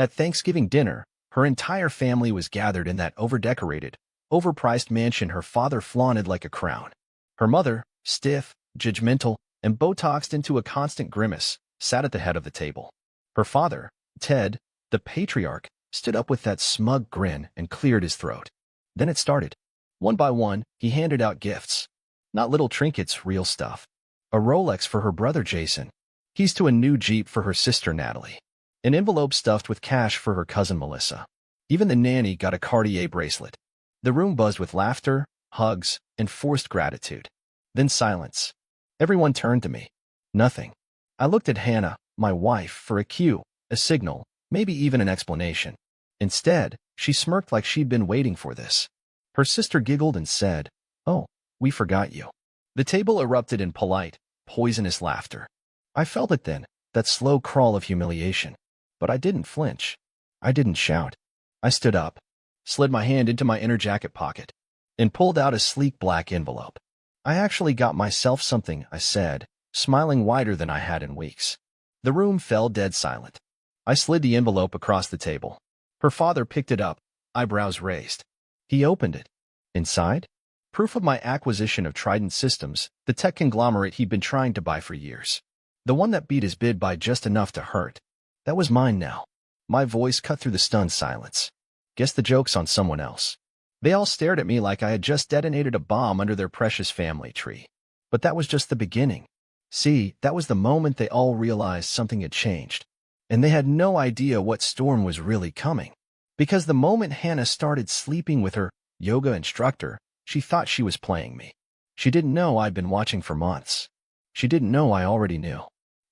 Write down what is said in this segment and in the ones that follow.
At Thanksgiving dinner, her entire family was gathered in that overdecorated, overpriced mansion her father flaunted like a crown. Her mother, stiff, judgmental, and Botoxed into a constant grimace, sat at the head of the table. Her father, Ted, the patriarch, stood up with that smug grin and cleared his throat. Then it started. One by one, he handed out gifts. Not little trinkets, real stuff. A Rolex for her brother Jason. Keys to a new Jeep for her sister Natalie. An envelope stuffed with cash for her cousin Melissa. Even the nanny got a Cartier bracelet. The room buzzed with laughter, hugs, and forced gratitude. Then silence. Everyone turned to me. Nothing. I looked at Hannah, my wife, for a cue, a signal, maybe even an explanation. Instead, she smirked like she'd been waiting for this. Her sister giggled and said, "Oh, we forgot you." The table erupted in polite, poisonous laughter. I felt it then, that slow crawl of humiliation. But I didn't flinch. I didn't shout. I stood up, slid my hand into my inner jacket pocket, and pulled out a sleek black envelope. "I actually got myself something," I said, smiling wider than I had in weeks. The room fell dead silent. I slid the envelope across the table. Her father picked it up, eyebrows raised. He opened it. Inside? Proof of my acquisition of Trident Systems, the tech conglomerate he'd been trying to buy for years. The one that beat his bid by just enough to hurt. That was mine now. My voice cut through the stunned silence. Guess the joke's on someone else. They all stared at me like I had just detonated a bomb under their precious family tree. But that was just the beginning. See, that was the moment they all realized something had changed. And they had no idea what storm was really coming. Because the moment Hannah started sleeping with her yoga instructor, she thought she was playing me. She didn't know I'd been watching for months. She didn't know I already knew.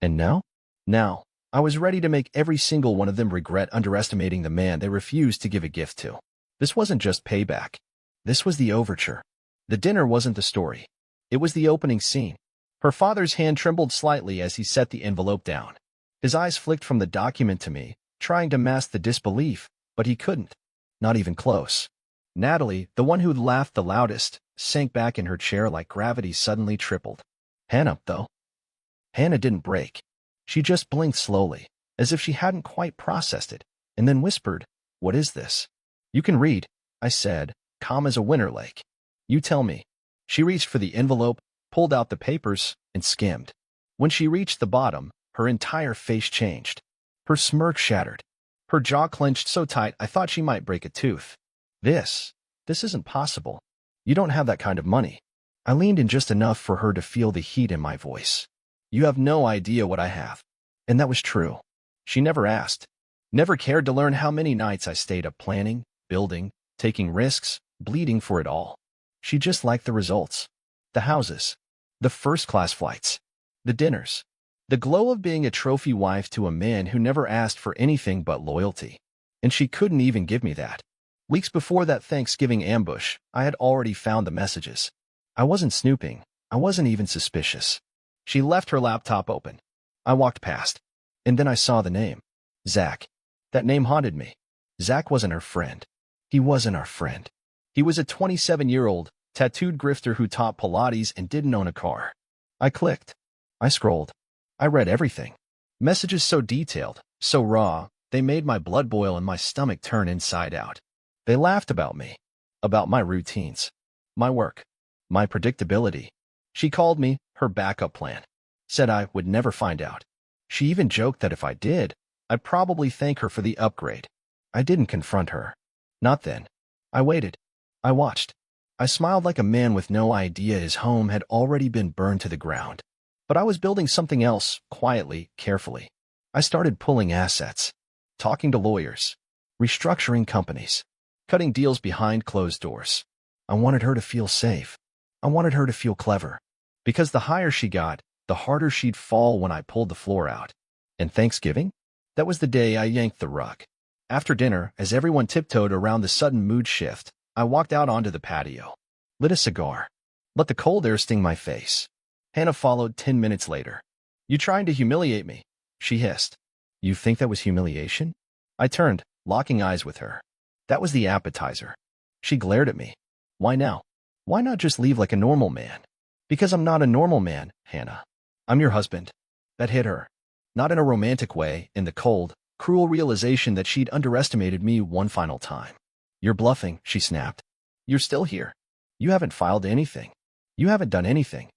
And now? Now, I was ready to make every single one of them regret underestimating the man they refused to give a gift to. This wasn't just payback. This was the overture. The dinner wasn't the story. It was the opening scene. Her father's hand trembled slightly as he set the envelope down. His eyes flicked from the document to me, trying to mask the disbelief, but he couldn't. Not even close. Natalie, the one who'd laughed the loudest, sank back in her chair like gravity suddenly tripled. Hannah, though. Hannah didn't break. She just blinked slowly, as if she hadn't quite processed it, and then whispered, "What is this?" "You can read," I said, calm as a winter lake. "You tell me." She reached for the envelope, pulled out the papers, and skimmed. When she reached the bottom, her entire face changed. Her smirk shattered. Her jaw clenched so tight I thought she might break a tooth. This isn't possible. You don't have that kind of money." I leaned in just enough for her to feel the heat in my voice. "You have no idea what I have." And that was true. She never asked. Never cared to learn how many nights I stayed up planning, building, taking risks, bleeding for it all. She just liked the results. The houses. The first-class flights. The dinners. The glow of being a trophy wife to a man who never asked for anything but loyalty. And she couldn't even give me that. Weeks before that Thanksgiving ambush, I had already found the messages. I wasn't snooping. I wasn't even suspicious. She left her laptop open. I walked past. And then I saw the name. Zach. That name haunted me. Zach wasn't her friend. He wasn't our friend. He was a 27-year-old, tattooed grifter who taught Pilates and didn't own a car. I clicked. I scrolled. I read everything. Messages so detailed, so raw, they made my blood boil and my stomach turn inside out. They laughed about me. About my routines. My work. My predictability. She called me her backup plan. Said I would never find out. She even joked that if I did, I'd probably thank her for the upgrade. I didn't confront her. Not then. I waited. I watched. I smiled like a man with no idea his home had already been burned to the ground. But I was building something else, quietly, carefully. I started pulling assets. Talking to lawyers. Restructuring companies. Cutting deals behind closed doors. I wanted her to feel safe. I wanted her to feel clever. Because the higher she got, the harder she'd fall when I pulled the floor out. And Thanksgiving? That was the day I yanked the rug. After dinner, as everyone tiptoed around the sudden mood shift, I walked out onto the patio. Lit a cigar. Let the cold air sting my face. Hannah followed 10 minutes later. "You trying to humiliate me?" she hissed. "You think that was humiliation?" I turned, locking eyes with her. That was the appetizer. She glared at me. "Why now? Why not just leave like a normal man?" "Because I'm not a normal man, Hannah. I'm your husband." That hit her. Not in a romantic way, in the cold, cruel realization that she'd underestimated me one final time. "You're bluffing," she snapped. "You're still here. You haven't filed anything. You haven't done anything."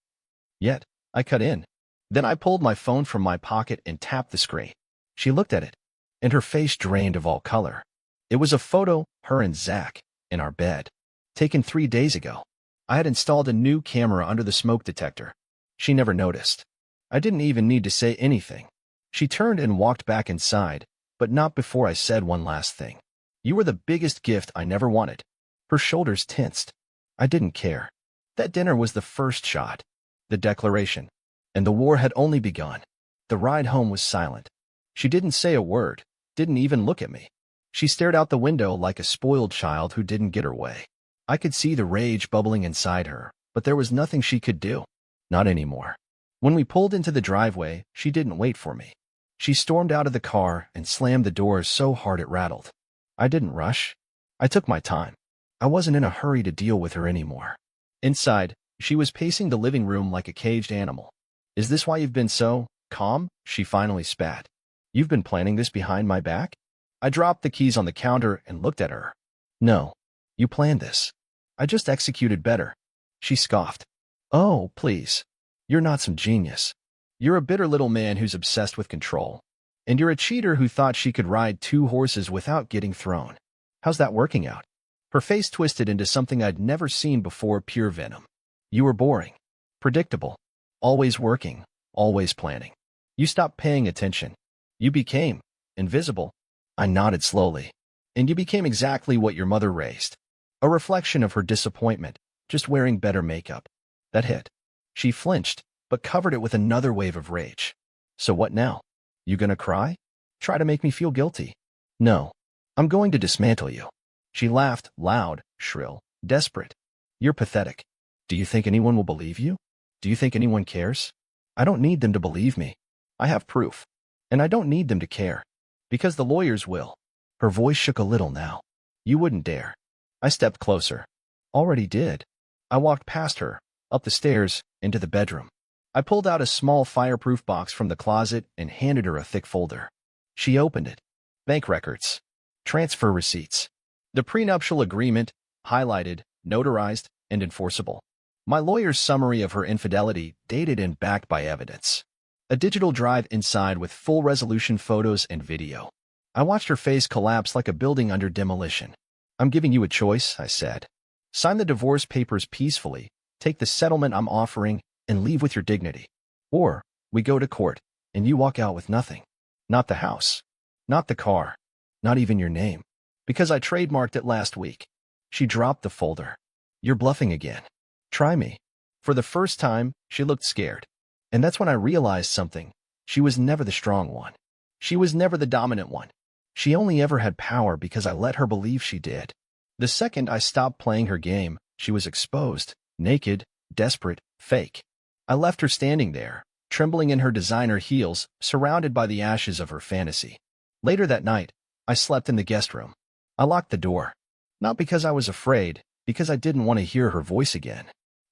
Yet, I cut in. Then I pulled my phone from my pocket and tapped the screen. She looked at it, and her face drained of all color. It was a photo, her and Zach, in our bed, taken 3 days ago. I had installed a new camera under the smoke detector. She never noticed. I didn't even need to say anything. She turned and walked back inside, but not before I said one last thing. "You were the biggest gift I never wanted." Her shoulders tensed. I didn't care. That dinner was the first shot, the declaration, and the war had only begun. The ride home was silent. She didn't say a word, didn't even look at me. She stared out the window like a spoiled child who didn't get her way. I could see the rage bubbling inside her, but there was nothing she could do. Not anymore. When we pulled into the driveway, she didn't wait for me. She stormed out of the car and slammed the doors so hard it rattled. I didn't rush. I took my time. I wasn't in a hurry to deal with her anymore. Inside, she was pacing the living room like a caged animal. "Is this why you've been so calm?" she finally spat. "You've been planning this behind my back?" I dropped the keys on the counter and looked at her. "No. You planned this. I just executed better." She scoffed. "Oh, please. You're not some genius. You're a bitter little man who's obsessed with control. And you're a cheater who thought she could ride 2 horses without getting thrown. How's that working out?" Her face twisted into something I'd never seen before, pure venom. "You were boring. Predictable. Always working. Always planning. You stopped paying attention. You became invisible." I nodded slowly. "And you became exactly what your mother raised. A reflection of her disappointment, just wearing better makeup." That hit. She flinched, but covered it with another wave of rage. "So what now? You gonna cry? Try to make me feel guilty?" "No. I'm going to dismantle you." She laughed, loud, shrill, desperate. "You're pathetic. Do you think anyone will believe you? Do you think anyone cares? I don't need them to believe me. I have proof. And I don't need them to care. Because the lawyers will." Her voice shook a little now. "You wouldn't dare." I stepped closer. "Already did." I walked past her, up the stairs, into the bedroom. I pulled out a small fireproof box from the closet and handed her a thick folder. She opened it. Bank records. Transfer receipts. The prenuptial agreement, highlighted, notarized, and enforceable. My lawyer's summary of her infidelity, dated and backed by evidence. A digital drive inside with full resolution photos and video. I watched her face collapse like a building under demolition. "I'm giving you a choice," I said. "Sign the divorce papers peacefully, take the settlement I'm offering, and leave with your dignity. Or, we go to court, and you walk out with nothing. Not the house. Not the car. Not even your name. Because I trademarked it last week." She dropped the folder. "You're bluffing again. Try me." For the first time, she looked scared. And that's when I realized something. She was never the strong one. She was never the dominant one. She only ever had power because I let her believe she did. The second I stopped playing her game, she was exposed, naked, desperate, fake. I left her standing there, trembling in her designer heels, surrounded by the ashes of her fantasy. Later that night, I slept in the guest room. I locked the door. Not because I was afraid, because I didn't want to hear her voice again.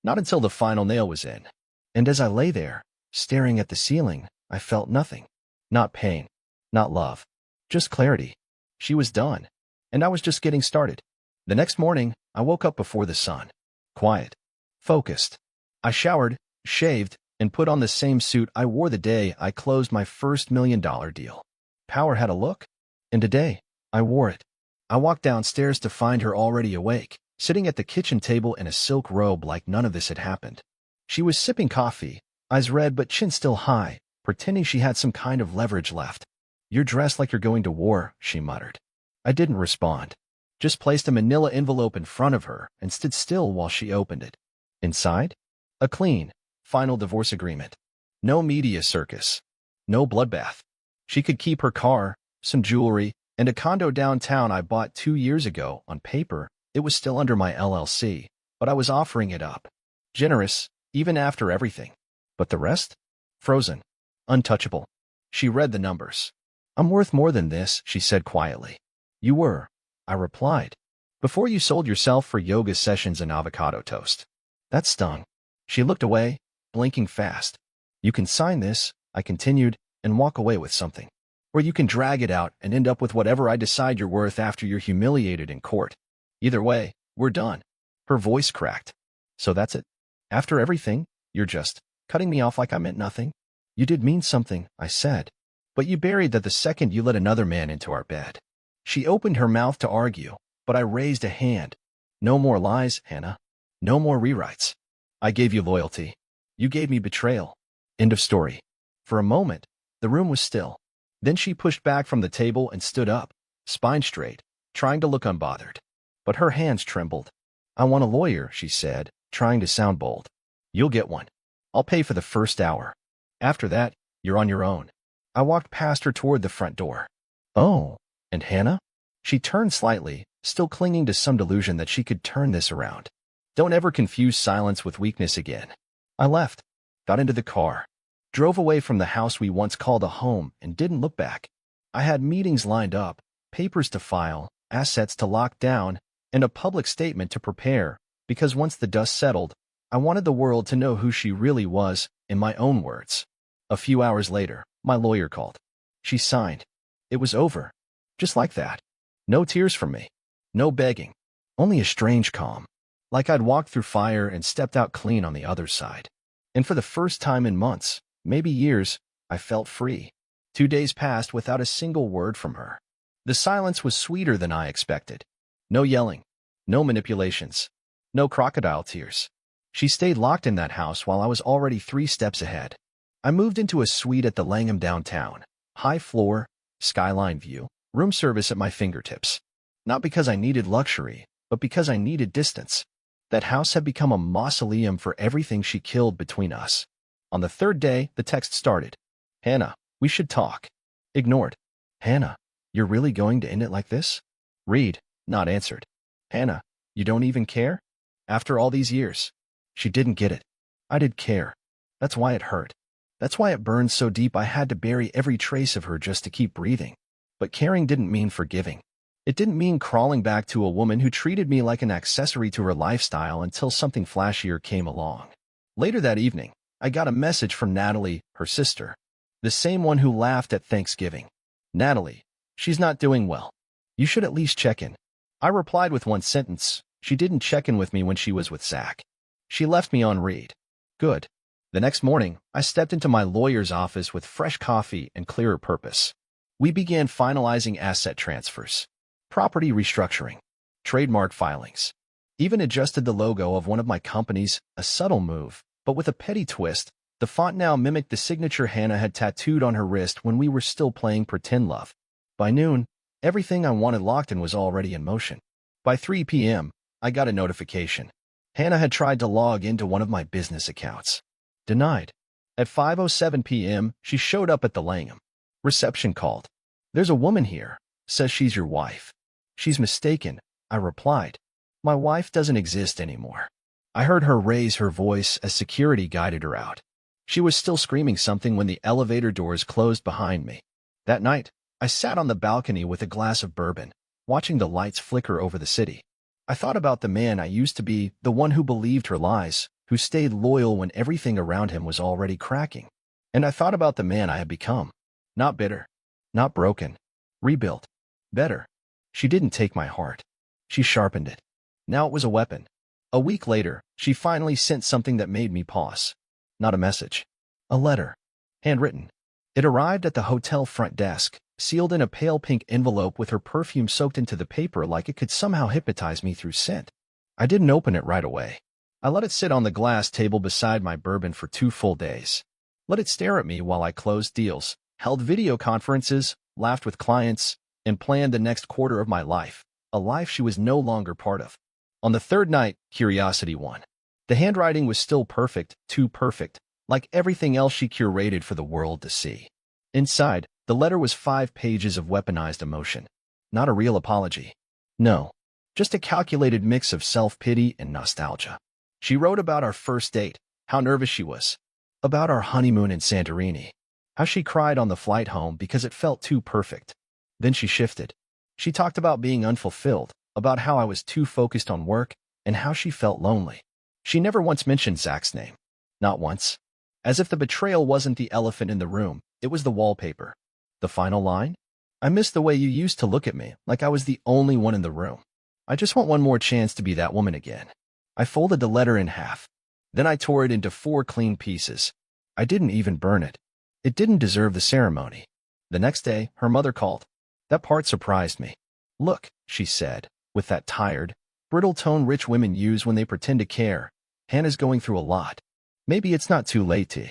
Not until the final nail was in. And as I lay there, staring at the ceiling, I felt nothing. Not pain. Not love. Just clarity. She was done. And I was just getting started. The next morning, I woke up before the sun. Quiet. Focused. I showered, shaved, and put on the same suit I wore the day I closed my first $1 million deal. Power had a look. And today, I wore it. I walked downstairs to find her already awake, sitting at the kitchen table in a silk robe like none of this had happened. She was sipping coffee, eyes red but chin still high, pretending she had some kind of leverage left. "You're dressed like you're going to war," she muttered. I didn't respond. Just placed a manila envelope in front of her and stood still while she opened it. Inside? A clean, final divorce agreement. No media circus. No bloodbath. She could keep her car, some jewelry, and a condo downtown I bought 2 years ago. On paper, it was still under my LLC, but I was offering it up. Generous, even after everything. But the rest? Frozen. Untouchable. She read the numbers. "I'm worth more than this," she said quietly. "You were," I replied, "before you sold yourself for yoga sessions and avocado toast." That stung. She looked away, blinking fast. "You can sign this," I continued, "and walk away with something. or you can drag it out and end up with whatever I decide you're worth after you're humiliated in court. Either way, we're done." Her voice cracked. "So that's it? After everything, you're just cutting me off like I meant nothing?" "You did mean something," I said. "But you buried that the second you let another man into our bed." She opened her mouth to argue, but I raised a hand. "No more lies, Hannah. No more rewrites. I gave you loyalty. You gave me betrayal. End of story." For a moment, the room was still. Then she pushed back from the table and stood up, spine straight, trying to look unbothered. But her hands trembled. "I want a lawyer," she said, trying to sound bold. "You'll get one. I'll pay for the first hour. After that, you're on your own." I walked past her toward the front door. "Oh, and Hannah?" She turned slightly, still clinging to some delusion that she could turn this around. "Don't ever confuse silence with weakness again." I left, got into the car, drove away from the house we once called a home, and didn't look back. I had meetings lined up, papers to file, assets to lock down, and a public statement to prepare, because once the dust settled, I wanted the world to know who she really was, in my own words. A few hours later, my lawyer called. She signed. It was over. Just like that. No tears from me. No begging. Only a strange calm. Like I'd walked through fire and stepped out clean on the other side. And for the first time in months, maybe years, I felt free. 2 days passed without a single word from her. The silence was sweeter than I expected. No yelling. No manipulations. No crocodile tears. She stayed locked in that house while I was already 3 steps ahead. I moved into a suite at the Langham downtown. High floor, skyline view, room service at my fingertips. Not because I needed luxury, but because I needed distance. That house had become a mausoleum for everything she killed between us. On the 3rd day, the text started. "Hannah, we should talk." Ignored. "Hannah, you're really going to end it like this?" Read, not answered. "Hannah, you don't even care? After all these years?" She didn't get it. I did care. That's why it hurt. That's why it burned so deep I had to bury every trace of her just to keep breathing. But caring didn't mean forgiving. It didn't mean crawling back to a woman who treated me like an accessory to her lifestyle until something flashier came along. Later that evening, I got a message from Natalie, her sister. The same one who laughed at Thanksgiving. "Natalie, she's not doing well. You should at least check in." I replied with one sentence. She didn't check in with me when she was with Zach. She left me on read. Good. The next morning, I stepped into my lawyer's office with fresh coffee and clearer purpose. We began finalizing asset transfers, property restructuring, trademark filings. Even adjusted the logo of one of my companies, a subtle move, but with a petty twist. The font now mimicked the signature Hannah had tattooed on her wrist when we were still playing pretend love. By noon, everything I wanted locked in was already in motion. By 3 p.m., I got a notification. Hannah had tried to log into one of my business accounts. Denied. At 5:07 p.m., she showed up at the Langham. Reception called. "There's a woman here. Says she's your wife." "She's mistaken," I replied. "My wife doesn't exist anymore." I heard her raise her voice as security guided her out. She was still screaming something when the elevator doors closed behind me. That night, I sat on the balcony with a glass of bourbon, watching the lights flicker over the city. I thought about the man I used to be, the one who believed her lies, who stayed loyal when everything around him was already cracking. And I thought about the man I had become. Not bitter. Not broken. Rebuilt. Better. She didn't take my heart. She sharpened it. Now it was a weapon. A week later, she finally sent something that made me pause. Not a message. A letter. Handwritten. It arrived at the hotel front desk, sealed in a pale pink envelope with her perfume soaked into the paper like it could somehow hypnotize me through scent. I didn't open it right away. I let it sit on the glass table beside my bourbon for 2 full days. Let it stare at me while I closed deals, held video conferences, laughed with clients, and planned the next quarter of my life, a life she was no longer part of. On the 3rd night, curiosity won. The handwriting was still perfect, too perfect, like everything else she curated for the world to see. Inside, the letter was 5 pages of weaponized emotion. Not a real apology. No. Just a calculated mix of self-pity and nostalgia. She wrote about our first date, how nervous she was. About our honeymoon in Santorini. How she cried on the flight home because it felt too perfect. Then she shifted. She talked about being unfulfilled, about how I was too focused on work, and how she felt lonely. She never once mentioned Zach's name. Not once. As if the betrayal wasn't the elephant in the room, it was the wallpaper. The final line? I miss the way you used to look at me, like I was the only one in the room. I just want one more chance to be that woman again. I folded the letter in half. Then I tore it into 4 clean pieces. I didn't even burn it. It didn't deserve the ceremony. The next day, her mother called. That part surprised me. Look, she said, with that tired, brittle tone rich women use when they pretend to care. Hannah's going through a lot. Maybe it's not too late to.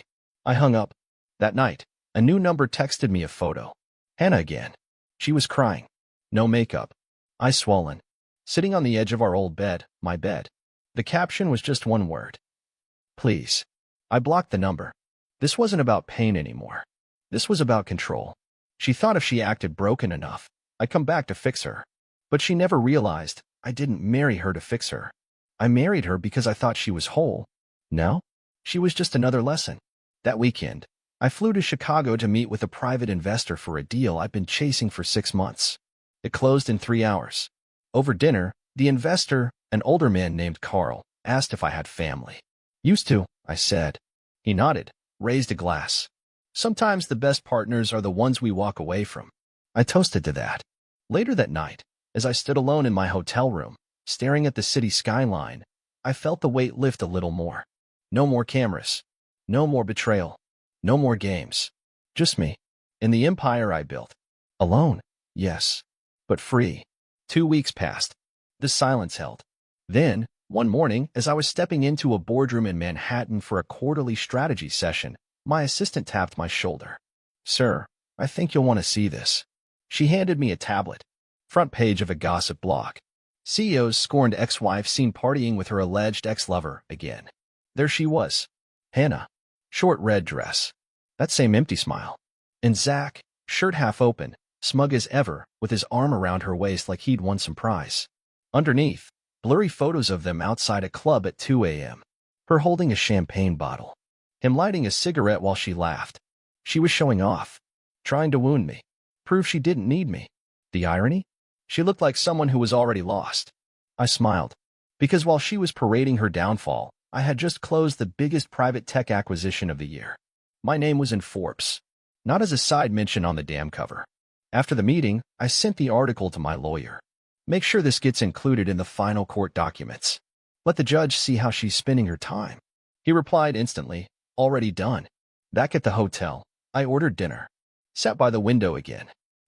I hung up. That night, a new number texted me a photo. Hannah again. She was crying. No makeup. Eyes swollen. Sitting on the edge of our old bed, my bed. The caption was just one word. Please. I blocked the number. This wasn't about pain anymore. This was about control. She thought if she acted broken enough, I'd come back to fix her. But she never realized I didn't marry her to fix her. I married her because I thought she was whole. No? She was just another lesson. That weekend, I flew to Chicago to meet with a private investor for a deal I've been chasing for 6 months. It closed in 3 hours. Over dinner, the investor, an older man named Carl, asked if I had family. Used to, I said. He nodded, raised a glass. Sometimes the best partners are the ones we walk away from. I toasted to that. Later that night, as I stood alone in my hotel room, staring at the city skyline, I felt the weight lift a little more. No more cameras. No more betrayal. No more games. Just me. In the empire I built. Alone, yes, but free. 2 weeks passed. The silence held. Then, one morning, as I was stepping into a boardroom in Manhattan for a quarterly strategy session, my assistant tapped my shoulder. Sir, I think you'll want to see this. She handed me a tablet. Front page of a gossip blog. CEO's scorned ex-wife seen partying with her alleged ex-lover again. There she was. Hannah. Short red dress. That same empty smile. And Zach, shirt half open, smug as ever, with his arm around her waist like he'd won some prize. Underneath, blurry photos of them outside a club at 2 a.m. Her holding a champagne bottle. Him lighting a cigarette while she laughed. She was showing off. Trying to wound me. Prove she didn't need me. The irony? She looked like someone who was already lost. I smiled. Because while she was parading her downfall, I had just closed the biggest private tech acquisition of the year. My name was in Forbes. Not as a side mention on the damn cover. After the meeting, I sent the article to my lawyer. Make sure this gets included in the final court documents. Let the judge see how she's spending her time. He replied instantly, already done. Back at the hotel, I ordered dinner. Sat by the window again.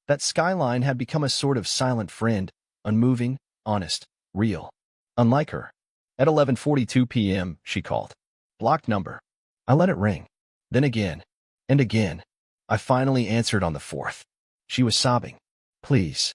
That skyline had become a sort of silent friend, unmoving, honest, real. Unlike her. At 11:42 p.m., she called. Blocked number. I let it ring. Then again. And again. I finally answered on the 4th. She was sobbing. Please.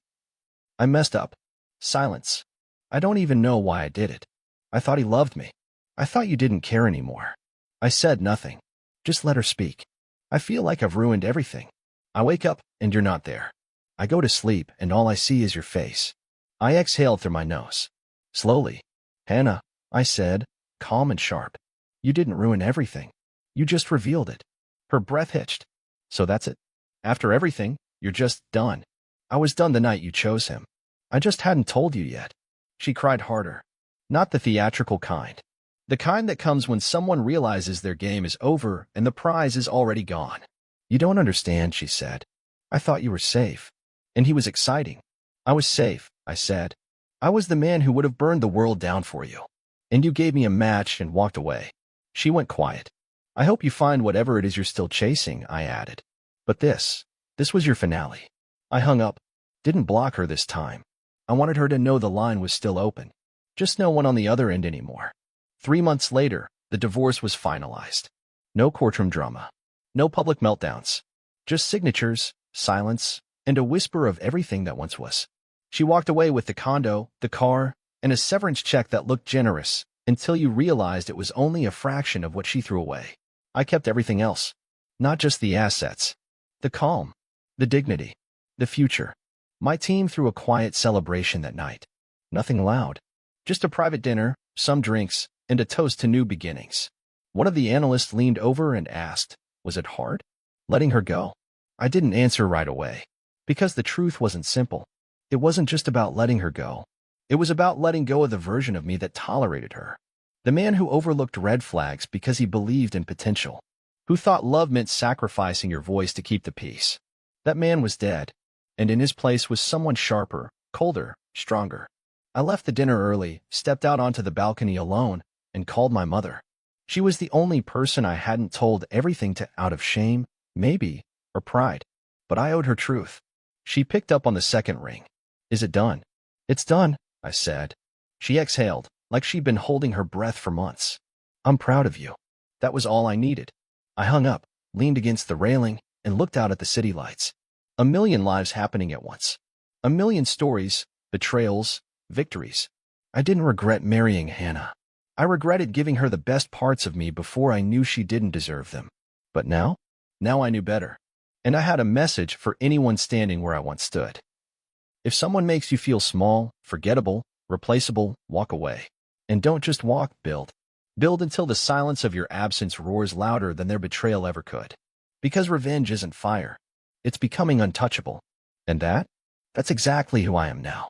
I messed up. Silence. I don't even know why I did it. I thought he loved me. I thought you didn't care anymore. I said nothing. Just let her speak. I feel like I've ruined everything. I wake up, and you're not there. I go to sleep, and all I see is your face. I exhaled through my nose. Slowly. Hannah, I said, calm and sharp. You didn't ruin everything. You just revealed it. Her breath hitched. So that's it. After everything, you're just done. I was done the night you chose him. I just hadn't told you yet. She cried harder. Not the theatrical kind. The kind that comes when someone realizes their game is over and the prize is already gone. You don't understand, she said. I thought you were safe. And he was exciting. I was safe, I said. I was the man who would have burned the world down for you. And you gave me a match and walked away. She went quiet. I hope you find whatever it is you're still chasing, I added. But this was your finale. I hung up. Didn't block her this time. I wanted her to know the line was still open. Just no one on the other end anymore. 3 months later, the divorce was finalized. No courtroom drama. No public meltdowns. Just signatures, silence, and a whisper of everything that once was. She walked away with the condo, the car, and a severance check that looked generous, until you realized it was only a fraction of what she threw away. I kept everything else. Not just the assets. The calm. The dignity. The future. My team threw a quiet celebration that night. Nothing loud. Just a private dinner, some drinks, and a toast to new beginnings. One of the analysts leaned over and asked, was it hard? Letting her go? I didn't answer right away. Because the truth wasn't simple. It wasn't just about letting her go. It was about letting go of the version of me that tolerated her. The man who overlooked red flags because he believed in potential. Who thought love meant sacrificing your voice to keep the peace. That man was dead, and in his place was someone sharper, colder, stronger. I left the dinner early, stepped out onto the balcony alone, and called my mother. She was the only person I hadn't told everything to out of shame, maybe, or pride. But I owed her truth. She picked up on the second ring. "Is it done?" "It's done," I said. She exhaled, like she'd been holding her breath for months. "I'm proud of you." That was all I needed. I hung up, leaned against the railing, and looked out at the city lights. A million lives happening at once. A million stories, betrayals, victories. I didn't regret marrying Hannah. I regretted giving her the best parts of me before I knew she didn't deserve them. But now? Now I knew better. And I had a message for anyone standing where I once stood. If someone makes you feel small, forgettable, replaceable, walk away. And don't just walk, build. Build until the silence of your absence roars louder than their betrayal ever could. Because revenge isn't fire. It's becoming untouchable. And that's exactly who I am now.